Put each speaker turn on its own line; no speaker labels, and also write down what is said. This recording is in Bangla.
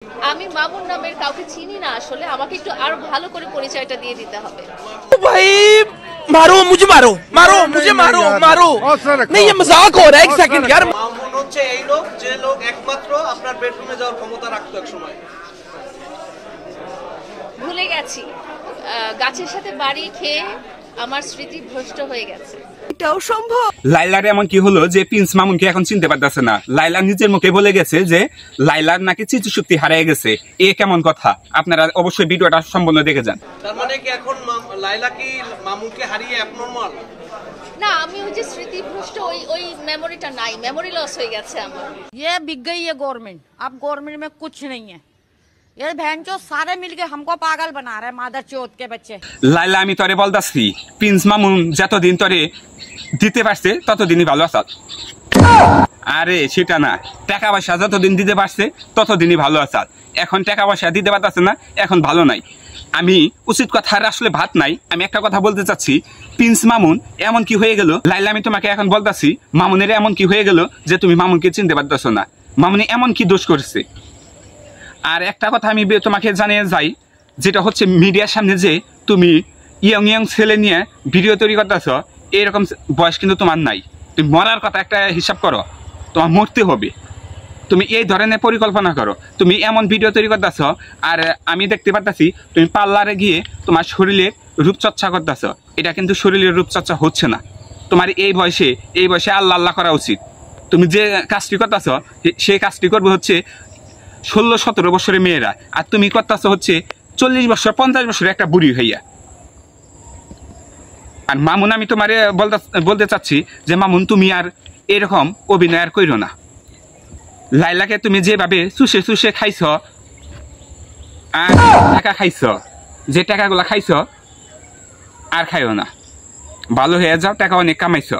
আমি মামুন নামের কাউকে চিনি না আসলে, আমাকে একটু আরো ভালো করে পরিচয়টা দিয়ে দিতে হবে।
भाई मारो मुझे, मारो मारो मुझे, मारो मारो नहीं, ये मजाक हो रहा है। एक सेकंड यार।
মামুন হচ্ছে এই লোক, যে লোক একমাত্র আপনার বেডরুমে যাওয়ার ক্ষমতা রাখতো এক সময়।
ভুলে গেছি, গাছের সাথে বাড়ি খেয়ে আমার স্মৃতি ভ্রষ্ট হয়ে গেছে।
এটাও সম্ভব।
লাইলার এমন কি হলো যে প্রিন্স মামুনকে এখন চিনতে পারতেছে না। লাইলা নিজের মুখে বলে গেছে যে লাইলার নাকি স্মৃতিশক্তি হারিয়ে গেছে। এ কেমন কথা? আপনারা অবশ্যই ভিডিওটা সম্পূর্ণ দেখে যান।
তার মানে কি এখন লাইলা কি মামুনকে হারিয়ে অ্যাবনরমাল?
না, আমি ওই যে স্মৃতিভ্রষ্ট, ওই মেমোরিটা নাই, মেমোরি লস হয়ে গেছে আমার।
ये बिक गई है गवर्नमेंट, अब गवर्नमेंट में कुछ नहीं है। ये बहन चो सारे मिलके हमको पागल बना रहे हैं, मादर चौथ के बच्चे।
লাইলা আমি তরে বলতাছি, প্রিন্স মামুন যতদিন তরে দিতে পারছে ততদিনই ভালো আসাল। আরে সেটা না, টাকা পয়সা যতদিন দিতে পারছে ততদিনই ভালো আসাল। এখন টাকা পয়সা দিতে পারতেছে না, এখন ভালো নাই। আমি উচিত কথার আসলে ভাত নাই। আমি একটা কথা বলতে চাচ্ছি, প্রিন্স মামুন এমন কি হয়ে গেল? লাইলা আমি তোমাকে এখন বলতাছি, মামুনের এমন কি হয়ে গেল যে তুমি মামুনকে চিনতে পারতেছো না? মামুনি এমন কি দোষ করেছে? আর একটা কথা আমি তোমাকে জানিয়ে যাই, যেটা হচ্ছে মিডিয়ার সামনে যে তুমি ইয়ং ইয়ং ছেলে নিয়ে ভিডিও তৈরি করতেছ, এরকম বয়স কিন্তু তোমার নাই। তুমি মরার কথা একটা হিসাব করো, তোমার মরতে হবে। তুমি এই ধরনের পরিকল্পনা করো। তুমি এমন ভিডিও তৈরি করতেছ, আর আমি দেখতে পারতেছি তুমি পার্লারে গিয়ে তোমার শরীরের রূপচর্চা করতেছ। এটা কিন্তু শরীরের রূপচর্চা হচ্ছে না। তোমার এই বয়সে আল্লাহ আল্লাহ করা উচিত। তুমি যে কাজটি করতেছ সেই কাজটি করবে হচ্ছে 16-17 বছরের মেয়েরা, আর তুমি করতেছ হচ্ছে 40 বছর 50 বছরের একটা বুড়ি হইয়া। আর মামুন আমি তোমারে বলতে চাচ্ছি যে মামুন, তুমি আর এরকম অভিনয় আর কইরো না। লাইলাকে তুমি যেভাবে চুষে চুষে খাইছ, আর টাকা খাইছ, যে টাকাগুলা খাইছ আর খাইও না। ভালো হয়ে যাও, টাকা অনেক কামাইছ।